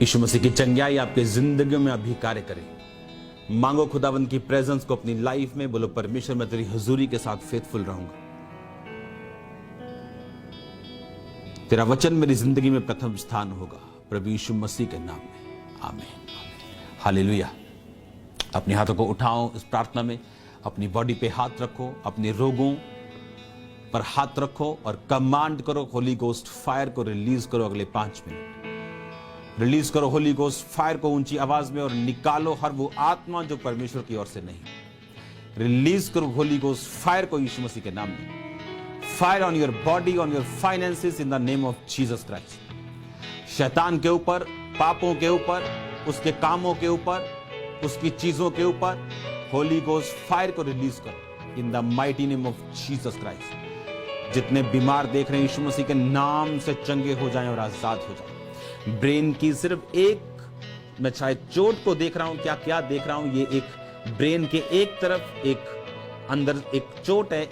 यीशु मसीह की चंगाई आपके जिंदगी में अभी कार्य करे। मांगो खुदावंद की प्रेजेंस को अपनी लाइफ में। बोलो परमेश्वर मैं तेरी हुजूरी के साथ फेथफुल रहूंगा। तेरा वचन मेरी जिंदगी में प्रथम स्थान होगा, प्रभु यीशु मसीह के नाम में, आमीन। हालेलुया। अपने हाथों को उठाओ इस प्रार्थना में, अपनी बॉडी पे हाथ रखो, अपने रोगों पर हाथ रखो और कमांड करो, होली गोस्ट फायर को रिलीज करो। अगले 5 मिनट रिलीज करो होली गोस्ट फायर को ऊंची आवाज में और निकालो हर वो आत्मा जो परमेश्वर की ओर से नहीं। रिलीज करो होली गोस्ट फायर को यीशु मसीह के नाम में। Fire on your body, on your finances in the name of Jesus Christ. शैतान के ऊपर, पापों के ऊपर, उसके कामों के ऊपर, उसकी चीजों के ऊपर होली गोस्ट फायर को रिलीज करो इन the mighty name of Jesus Christ. जितने बीमार देख रहे हैं यीशु मसीह के नाम से चंगे हो जाएं और आजाद हो जाएं। ब्रेन की सिर्फ एक, मैं शायद चोट को देख रहा हूं, क्या देख रहा हूं, ये एक ब्रेन के एक तरफ एक अंदर एक चोट है,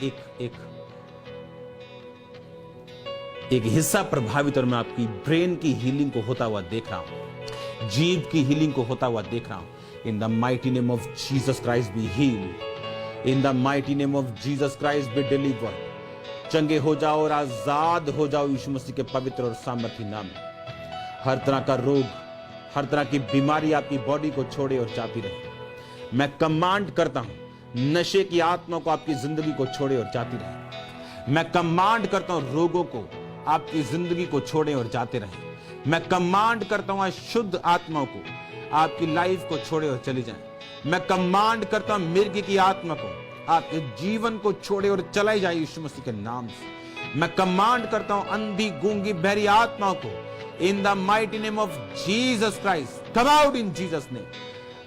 एक हिस्सा प्रभावित, और मैं आपकी ब्रेन की हीलिंग को होता हुआ देख रहा हूं, जीभ की हीलिंग को होता हुआ देख रहा हूं। In the mighty name of Jesus Christ be healed. In the mighty name of Jesus Christ be delivered. चंगे हो जाओ और आजाद हो जाओ यीशु मसीह के पवित्र और सामर्थी नाम में। हर तरह का रोग, हर तरह की बीमारी आपकी बॉडी को छोड़े और जाती रहे। मैं कमांड करता हूं नशे की आत्मा को आपकी जिंदगी को छोड़े और जाती रहे। मैं कमांड करता हूं रोगों को आपकी जिंदगी को छोड़े और जाते रहे। मैं कमांड करता हूं अशुद्ध आत्माओं को आपकी लाइफ को छोड़े और चली जाए। मैं कमांड करता हूं मिर्गी की आत्मा को आपके जीवन को छोड़े और चलाई जाए यीशु मसीह के नाम से। मैं कमांड करता हूं अंधी, गूंगी, बहरी आत्माओं को in the mighty name of Jesus Christ, come out in Jesus name,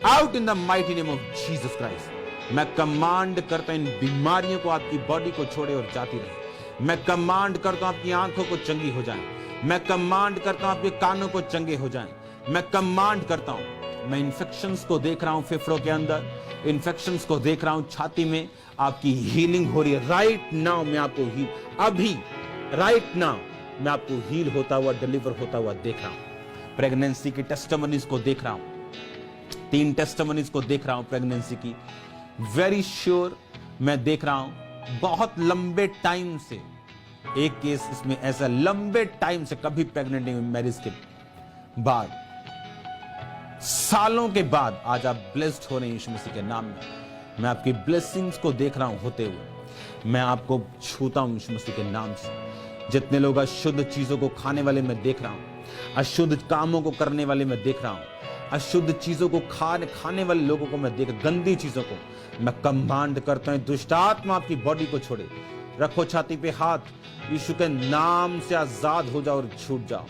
out in the mighty name of Jesus Christ। मैं कमांड करता हूं इन बीमारियों को आपकी बॉडी को छोड़े और जाती रहे। मैं कमांड करता हूं आपकी आंखों को चंगी हो जाए। मैं कमांड करता हूं आपके कानों को चंगे हो जाएं। मैं कमांड करता हूं, मैं इन्फेक्शंस को देख रहा हूं फेफड़ों के अंदर, इन्फेक्शंस को देख रहा हूं छाती में, आपकी हीलिंग हो रही है राइट नाउ। मैं आपको अभी राइट नाउ मैं आपको हील होता हुआ, डिलीवर होता हुआ देख रहा हूं। प्रेगनेंसी की टेस्टिमनीज को देख रहा हूं, 3 टेस्टिमनीज को देख रहा हूं प्रेगनेंसी की। वेरी श्योर मैं देख रहा हूं बहुत लंबे टाइम से एक केस इसमें ऐसा, लंबे टाइम से कभी प्रेग्नेंट नहीं हुई, मैरिज के बाद, सालों के बाद आज आप ब्लेस्ड हो रहे हैं यीशु मसीह के नाम में। मैं आपकी ब्लेसिंग्स को देख रहा हूं होते हुए। मैं आपको छूता हूं यीशु मसीह के नाम से। जितने लोग अशुद्ध चीजों को खाने वाले मैं देख रहा हूं, अशुद्ध कामों को करने वाले मैं देख रहा हूं, अशुद्ध चीजों को खाने वाले लोगों को मैं देख, गंदी चीजों को मैं कमांड करता हूं दुष्ट आत्मा आपकी बॉडी को छोड़े। रखो छाती पे हाथ, यीशु के नाम से आजाद हो जाओ और छूट जाओ।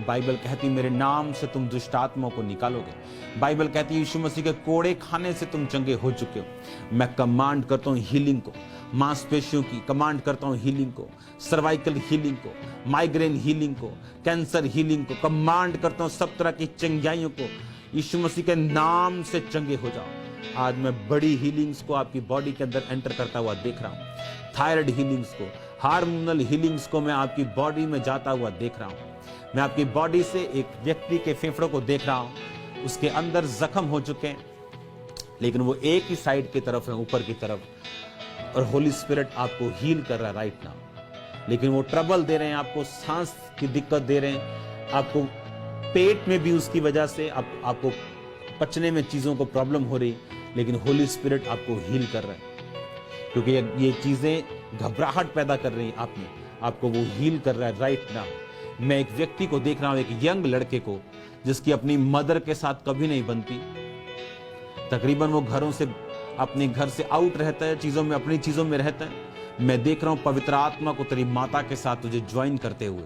बाइबल कहती मेरे नाम से तुम दुष्ट आत्माओं को निकालोगे। बाइबल कहती यीशु मसीह के कोड़े खाने से तुम चंगे हो चुके हो। मैं कमांड करता हूं हीलिंग को, मांसपेशियों की कमांड करता हूं हीलिंग को, सर्वाइकल हीलिंग को, माइग्रेन हीलिंग को, कैंसर हीलिंग को कमांड करता हूं। सब तरह की चंगाइयों को यीशु मसीह के नाम से चंगे हो जाओ। आज मैं बड़ी हीलिंग्स को आपकी बॉडी के अंदर एंटर करता हुआ देख रहा हूं। थायराइड हीलिंग्स को, हार्मोनल हीलिंग्स को मैं आपकी बॉडी में जाता हुआ देख रहा हूं। मैं आपकी बॉडी से एक व्यक्ति के फेफड़ों को देख रहा हूं, उसके अंदर जख्म हो चुके हैं लेकिन वो एक ही साइड की तरफ है, ऊपर की तरफ, और होली स्पिरिट आपको हील कर रहा है राइट नाउ। लेकिन वो ट्रबल दे रहे हैं आपको, सांस की दिक्कत दे रहे हैं आपको, पेट में भी उसकी वजह से आपको पचने में चीजों को प्रॉब्लम हो रही, लेकिन होली स्पिरिट आपको हील कर रहा है क्योंकि ये चीजें घबराहट पैदा कर रही हैं आप में, आपको वो हील कर रहा है राइट नाउ। मैं एक व्यक्ति को देख रहा हूं, एक यंग लड़के को जिसकी अपनी मदर के साथ कभी नहीं बनती। तकरीबन वो घरों से, अपने घर से आउट रहता है, चीजों में, अपनी चीजों में रहता है। मैं देख रहा हूं पवित्र आत्मा को तेरी माता के साथ तुझे ज्वाइन करते हुए।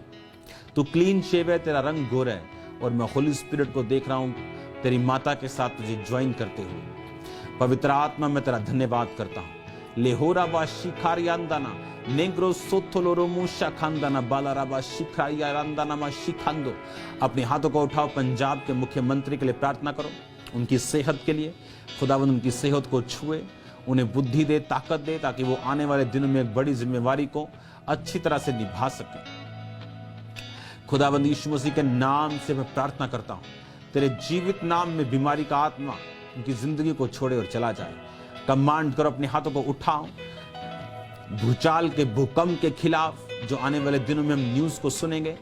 तू क्लीन शेव है, तेरा रंग गोरा है, और मैं होली स्पिरिट को देख रहा हूं तेरी माता के साथ तुझे ज्वाइन करते हुए। पवित्र आत्मा मैं तेरा धन्यवाद करता हूं। लेहोराबा शिखारियांदाना नेग्रो सोथोलोरो मुशा खानदाना बालाराबा शिखारियांदाना मा शिखांदो। अपने हाथों को उठाओ, पंजाब के मुख्यमंत्री के लिए प्रार्थना करो, उनकी सेहत के लिए। खुदावंद उनकी सेहत को छुए, उन्हें बुद्धि दे, ताकत दे, ताकि वो आने वाले दिनों में एक बड़ी जिम्मेवारी को अच्छी तरह से निभा सके। खुदावंद यीशु मसीह के नाम से मैं प्रार्थना करता हूं तेरे जीवित नाम में बीमारी का आत्मा उनकी जिंदगी को छोड़े और चला जाए। कमांड करो, अपने हाथों को उठाओ, भूचाल के भूकंप के खिलाफ जो आने वाले दिनों में हम न्यूज को सुनेंगे,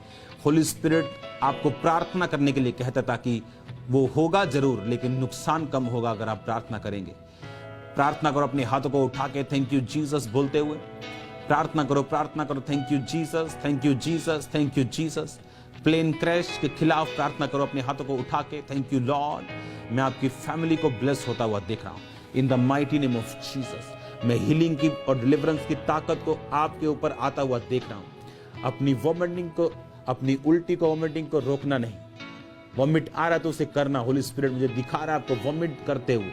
होली स्पिरिट आपको प्रार्थना करने के लिए कहता, ताकि वो होगा जरूर लेकिन नुकसान कम होगा अगर आप प्रार्थना करेंगे। प्रार्थना करो, अपने हाथों को उठा के थैंक यू जीसस बोलते हुए प्रार्थना करो, प्रार्थना करो। Thank you Jesus, thank you Jesus, thank you Jesus. Plane crash के खिलाफ प्रार्थना करो, अपने हाथों को उठा के थैंक यू लॉर्ड, मैं आपकी फैमिली को ब्लेस होता हुआ देख रहा हूं in the mighty name of Jesus. मैं हीलिंग की और डिलीवरेंस की ताकत को आपके ऊपर आता हुआ देख रहा हूं। अपनी वॉमिटिंग को, अपनी उल्टी को, वॉमिटिंग को रोकना नहीं। वॉमिट आ रहा है तो उसे करना। होली स्पिरिट मुझे दिखा रहा है आपको वॉमिट करते हुए,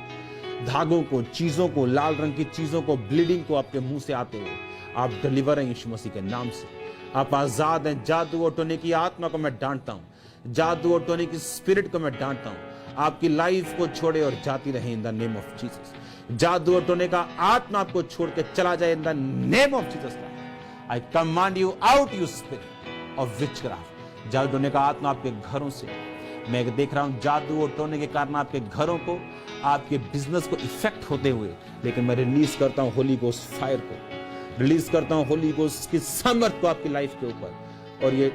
धागों को, चीजों को, लाल रंग की चीजों को, ब्लीडिंग को आपके मुंह से आते हुए आप डिलीवर हैं यीशु मसीह के नाम से। आप आजाद हैं। जादू और टोने की आत्मा को मैं डांटता हूं, जादू और टोने की स्पिरिट को मैं डांटता हूं। आपकी लाइफ को छोड़े और जाती रहे इन द नेम ऑफ जीसस। जादू और टोने का आत्मा आपको छोड़ के चला जाए in the name of Jesus. I command you out you spirit of witchcraft. जादू टोने का आत्मा आपके घरों से, मैं देख रहा हूं जादू और टोने के कारण आपके घरों को, आपके बिजनेस को इफेक्ट होते हुए, लेकिन मैं रिलीज करता हूं होली गोस्ट फायर को, रिलीज करता हूं होली गोस्ट की सामर्थ को आपकी लाइफ के ऊपर, और ये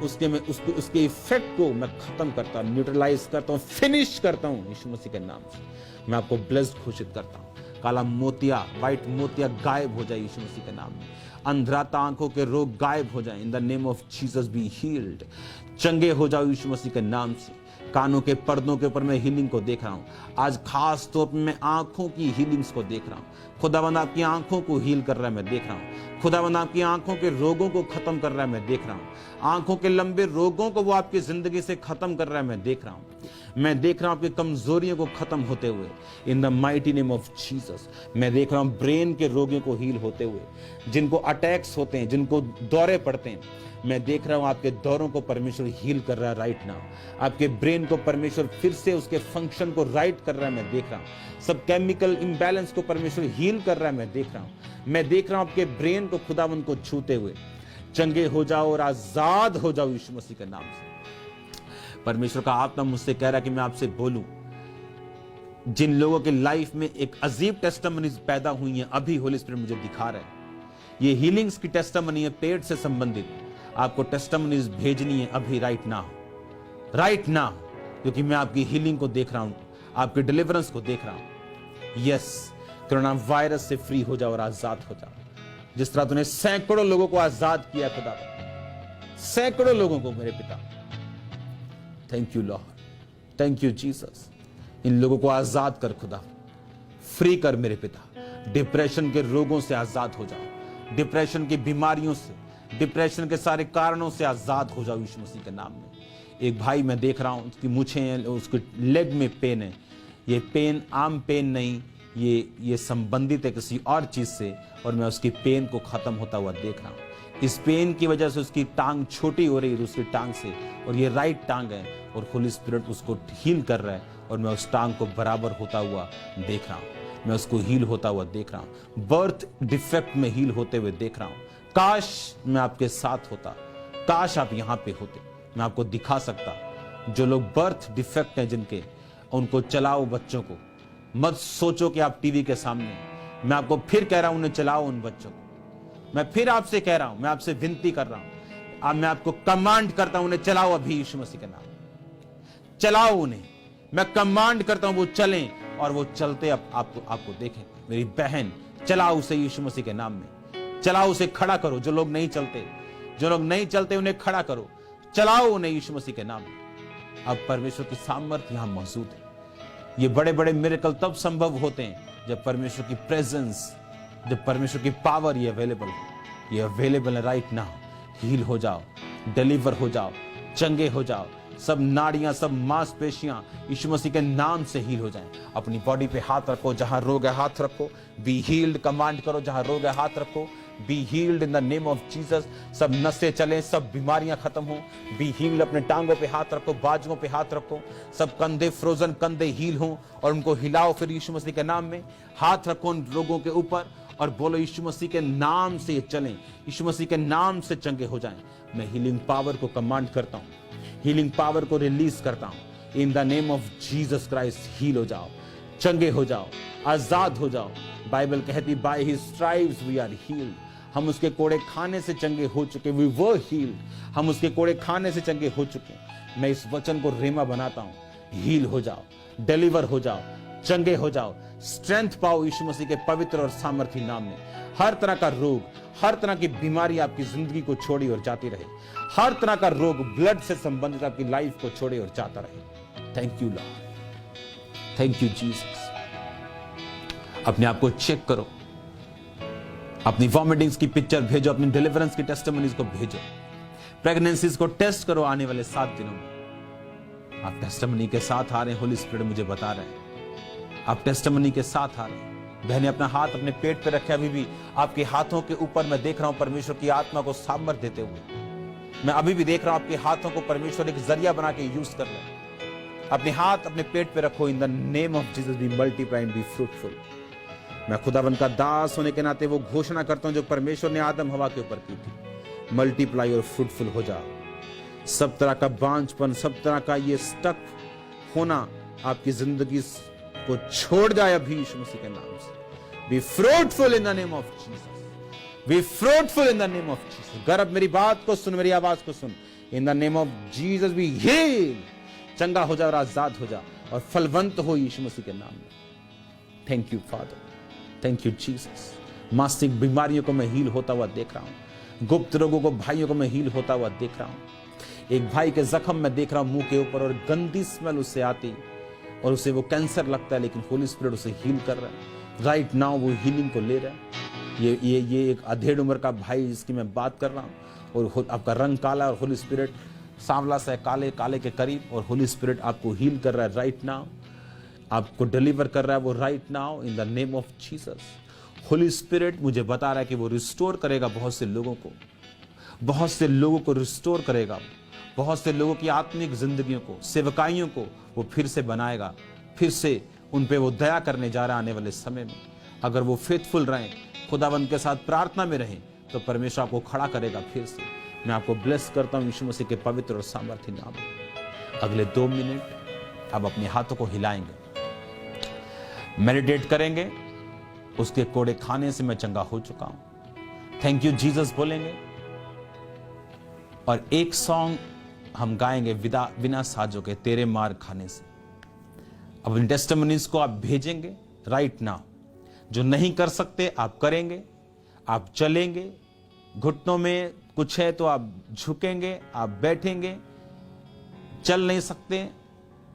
उसके इफेक्ट को मैं खत्म करता हूं, न्यूट्रलाइज करता हूं, फिनिश करता हूं यीशु मसीह के नाम से। मैं आपको ब्लेस्ड घोषित करता हूं। काला मोतिया, व्हाइट मोतिया गायब हो जाए यीशु मसीह के नाम में। अंधराता आंखों के रोग गायब हो जाए in the name of Jesus. Be healed, चंगे हो जाओ यीशु मसीह के नाम से। कानों के पर्दों के ऊपर मैं हीलिंग को देख रहा हूं। आज खास तौर पर मैं आंखों की हीलिंग्स को देख रहा हूं। खुदावंद आपकी आंखों को हील कर रहा है, मैं देख रहा हूं। खुदावंद आपकी आंखों के रोगों को खत्म कर रहा है, मैं देख रहा हूं। आंखों के लंबे रोगों को वो आपकी जिंदगी से खत्म कर रहा है, मैं देख रहा हूं। मैं देख रहा हूं आपकी कमजोरियों को खत्म होते हुए इन the mighty name of Jesus. मैं देख रहा हूं ब्रेन के रोगियों को हील होते हुए, जिनको अटैक्स होते हैं, जिनको दौरे पड़ते हैं, मैं देख रहा हूं आपके दौरों को परमेश्वर हील कर रहा है राइट नाउ। आपके ब्रेन को परमेश्वर फिर से उसके फंक्शन को राइट कर रहा है, मैं देख रहा हूं। सब केमिकल इम्बैलेंस को परमेश्वर हील कर रहा है, मैं देख रहा हूं। मैं देख रहा हूं आपके ब्रेन को खुदावंद को छूते हुए। चंगे हो जाओ और आजाद हो जाओ यीशु मसीह के नाम से। परमेश्वर का आत्मा मुझसे कह रहा है कि मैं आपसे बोलूं, जिन लोगों के लाइफ में एक अजीब टेस्टिमनीज पैदा हुई हैं, अभी होली स्पिरिट मुझे दिखा रहा है। ये हीलिंग्स की टेस्टिमनी है, पेट से संबंधित। आपको टेस्टिमनीज भेजनी है अभी, राइट नाउ, राइट नाउ, क्योंकि मैं आपकी हीलिंग को देख रहा हूं, आपकी डिलीवरेंस को देख रहा हूं। यस, कोरोना वायरस से फ्री हो जाओ और आजाद हो जाओ। जिस तरह तूने सैकड़ों लोगों को आजाद किया खुदा, सैकड़ों लोगों को मेरे पिता, thank you lord, thank you Jesus. इन लोगों को आजाद कर खुदा, फ्री कर मेरे पिता। डिप्रेशन के रोगों से आजाद हो जाओ, डिप्रेशन की बीमारियों से, डिप्रेशन के सारे कारणों से आजाद हो जाओ यीशु मसीह के नाम में। एक भाई मैं देख रहा हूं, उसकी मूछें हैं, उसके लेग में पेन है। ये पेन आम पेन नहीं, ये संबंधित है किसी और चीज से, और मैं उसकी पेन को खत्म होता हुआ देख रहा हूं। इस पेन की वजह से उसकी टांग छोटी हो रही है उसकी टांग से, और ये राइट टांग है, और होली स्पिरिट उसको हील कर रहा है, और मैं उस टांग को बराबर होता हुआ देख रहा हूं। मैं उसको हील होता हुआ देख रहा हूं, बर्थ डिफेक्ट में हील होते हुए देख रहा हूं। काश मैं आपके साथ होता, काश आप यहां पे होते, मैं आपको दिखा सकता। जो लोग बर्थ डिफेक्ट हैं जिनके, उनको चलाओ बच्चों को। मत सोचो कि आप टीवी के सामने, मैं आपको फिर कह रहा हूं, उन्हें चलाओ उन बच्चों को। मैं फिर आपसे कह रहा हूं, मैं आपसे विनती कर रहा हूं, मैं आपको कमांड करता हूं, उन्हें चलाओ अभी यीशु मसीह के नाम। चलाओ उन्हें, मैं कमांड करता हूं वो चलें, और वो चलते आपको देखें। मेरी बहन, चलाओ उसे यीशु मसीह के नाम में, चलाओ उसे, खड़ा करो। जो लोग नहीं चलते, जो लोग नहीं चलते उन्हें खड़ा करो, चलाओ उन्हें यीशु मसीह के नाम में। अब परमेश्वर की सामर्थ्य यहां मौजूद है। ये बड़े बड़े मिरेकल तब संभव होते हैं जब परमेश्वर की प्रेजेंस, जब परमेश्वर की पावर ये अवेलेबल है। ये अवेलेबल है राइट नाउ। हील हो जाओ, डिलीवर हो जाओ, चंगे हो जाओ। सब नाड़ियां, सब मांसपेशियां यीशु मसीह के नाम से हील हो जाएं। अपनी बॉडी पे हाथ रखो, जहां रोग है हाथ रखो। बी हील्ड कमांड करो, जहां रोग है हाथ रखो। B healed in the name of Jesus. सब नसें चलें, सब बीमारियां खत्म हो। Be healed. अपने टांगों पे हाथ रखो, बाजुओं पे हाथ रखो। सब कंधे, फ्रोजन कंधे हील हो, और उनको हिलाओ फिर यीशु मसीह के नाम में। हाथ रखो उन लोगों के ऊपर और बोलो यीशु मसीह के नाम से ये चलें, यीशु मसीह के नाम से चंगे हो जाएं। मैं हीलिंग पावर को कमांड करता हूं, हीलिंग पावर को रिलीज करता हूं, in the name of Jesus Christ heal हो जाओ, चंगे हो जाओ, आजाद हो जाओ। बाइबल कहती by his stripes we are healed. हम उसके कोड़े खाने से चंगे हो चुके, वी वर हील्ड। हम उसके कोड़े खाने से चंगे हो चुके। मैं इस वचन को रेमा बनाता हूं, हील हो जाओ, डिलीवर हो जाओ, चंगे हो जाओ, स्ट्रेंथ पाओ यीशु मसीह के पवित्र और सामर्थी नाम में। हर तरह का रोग, हर तरह की बीमारी आपकी जिंदगी को छोड़ी और जाती रहे। हर तरह का रोग ब्लड से संबंधित आपकी लाइफ को छोड़े और जाता रहे। Thank you lord, thank you Jesus. अपने आप को चेक करो, अपनी वॉमिटिंग्स की पिक्चर भेजो, अपनी डिलीवरेंस की टेस्टिमनीज को भेजो, प्रेगनेंसीज को टेस्ट करो। आने वाले 7 दिनों में आप टेस्टिमनी के साथ आ रहे हैं, होली स्पिरिट मुझे बता रहे हैं आप टेस्टिमनी के साथ आ रहे हैं। बहने अपना हाथ अपने पेट पे रखे, अभी भी आपके हाथों के ऊपर मैं देख रहा हूं परमेश्वर की आत्मा को सामर्थ देते हुए। मैं अभी भी देख रहा हूं आपके हाथों को परमेश्वर एक जरिया बना के यूज कर रहे हैं। अपने हाथ अपने पेट पे रखो। इन the name of Jesus B multiply and be fruitful. मैं खुदावंद का दास होने के नाते वो घोषणा करता हूं जो परमेश्वर ने आदम हवा के ऊपर की थी, मल्टीप्लाई और फ्रूटफुल हो जाओ। सब तरह का बांझपन, सब तरह का ये स्टक होना आपकी जिंदगी को छोड़ जाए अभी यीशु मसीह के नाम से। Be fruitful in the name of Jesus, be fruitful in the name of Jesus. गर्भ मेरी बात को सुन, मेरी आवाज को सुन। In the name of Jesus be heal, चंगा हो जा और आजाद हो जा और फलवंत हो यीशु मसीह के नाम में। Thank you father, thank you Jesus. मानसिक बीमारियों को मैं हील होता हुआ देख रहा हूं, गुप्त रोगों को भाइयों को मैं हील होता हुआ देख रहा हूं। एक भाई के जख्म में देख रहा हूं मुंह के ऊपर और गंदी स्मेल उससे आती और उसे वो कैंसर लगता है, लेकिन होली स्पिरिट उसे हील कर रहा है। राइट नाउ वो हीलिंग को ले रहा है। ये एक अधेड़ उम्र का भाई जिसकी मैं बात कर रहा हूं और आपका रंग काला और होली स्पिरिट सांवला से काले काले के करीब, और होली स्पिरिट आपको हील कर रहा है राइट नाउ, आपको डिलीवर कर रहा है वो right now in the name of Jesus. Holi spirit मुझे बता रहा है कि वो रिस्टोर करेगा बहुत से लोगों को, बहुत से लोगों को रिस्टोर करेगा, बहुत से लोगों की आत्मिक जिंदगियों को, सेवकाइयों को वो फिर से बनाएगा, फिर से उन पे वो दया करने जा रहा है आने वाले समय में। अगर वो फेथफुल रहें, खुदावंद के साथ प्रार्थना में रहें, तो परमेश्वर आपको खड़ा करेगा फिर से। मैं आपको ब्लेस करता हूं यीशु मसीह के पवित्र और सामर्थी नाम में। अगले 2 मिनट अब अपने हाथों को हिलाएंगे, मेडिटेट करेंगे। उसके कोड़े खाने से मैं चंगा हो चुका हूं, थैंक यू जीसस बोलेंगे, और एक सॉन्ग हम गाएंगे बिना साजों के, तेरे मार खाने से। अब इन टेस्टिमनीज को आप भेजेंगे राइट नाउ। जो नहीं कर सकते आप करेंगे, आप चलेंगे, घुटनों में कुछ है तो आप झुकेंगे, आप बैठेंगे। चल नहीं सकते,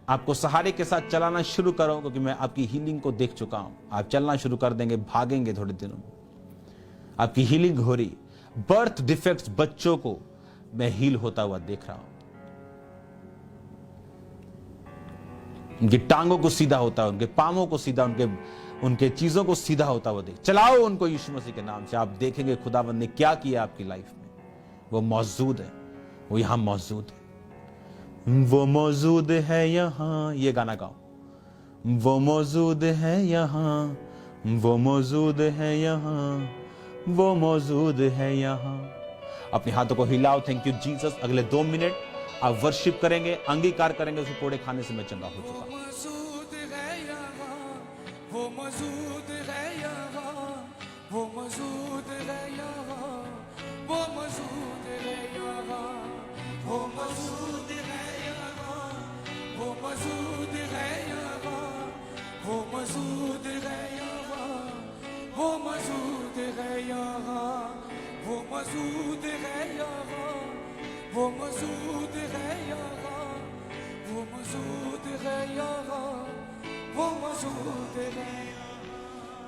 आपको सहारे के साथ चलाना शुरू करो, क्योंकि मैं आपकी हीलिंग को देख चुका हूं। आप चलना शुरू कर देंगे, भागेंगे थोड़े दिनों में, आपकी हीलिंग हो रही। बर्थ डिफेक्ट्स बच्चों को मैं हील होता हुआ देख रहा हूं, उनकी टांगों को सीधा होता है, उनके पांवों को सीधा, उनके चीजों को सीधा होता हुआ देख। चलाओ उनको यीशु मसीह के नाम से। आप देखेंगे खुदावंद ने क्या किया आपकी लाइफ में। वो मौजूद है, वो यहां मौजूद है, वो मौजूद है यहां। ये गाना गाओ, वो मौजूद है यहां, वो मौजूद है यहां, वो मौजूद है यहां। अपने हाथों को हिलाओ, थैंक यू जीसस। अगले 2 मिनट आप वर्शिप करेंगे, अंगीकार करेंगे उसको कोड़े खाने से मैं चंगा हो चुका। वो मौजूद है यहाँ, वो मौजूद है यहाँ, वो मौजूद है यहाँ, वो मौजूद है यहाँ, वो मौजूद है यहाँ, वो मौजूद है यहाँ, वो मौजूद है यहाँ, वो मौजूद है यहाँ, वो मौजूद है यहाँ, वो मौजूद है यहाँ, वो मौजूद है यहाँ, वो मौजूद है यहाँ।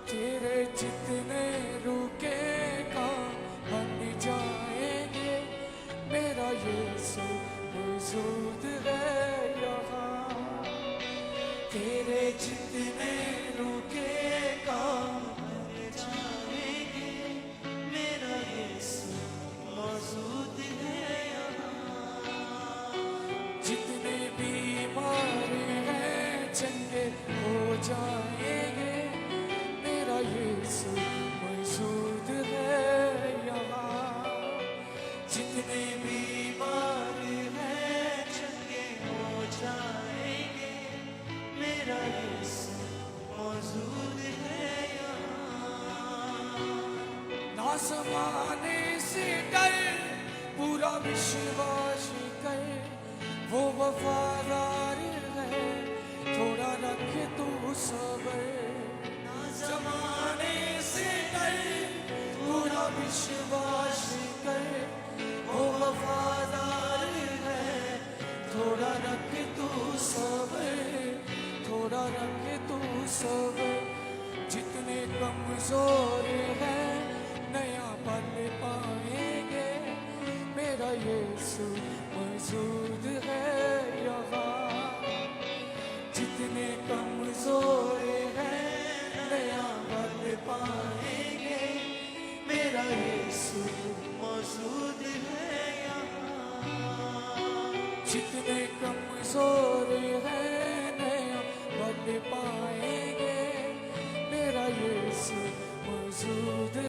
तेरे जितने रुकेगा बन जाएंगे, मेरा यीशु मौजूद है यहाँ। तेरे जितने रुकेगा बन जाएंगे, मेरा यीशु मौजूद है। जितने बीमार हैं चंगे हो जाएंगे, मेरा यीशु मौजूद है यहाँ। जितने बीमार हैं चंगे हो जाएंगे, जमाने से डर पूरा विश्वास कर वो वफादार है थोड़ा रखे तू सबर जमाने से डर पूरा विश्वास कर वो वफादार है थोड़ा रखे तू सबर थोड़ा रखे तू सबर जितने कमजोर है नया बन पाएंगे मेरा यीशु मौजूद है यहाँ जितने कमजोर है नया बन पाएंगे मेरा यीशु मौजूद है यहाँ जितने कमजोर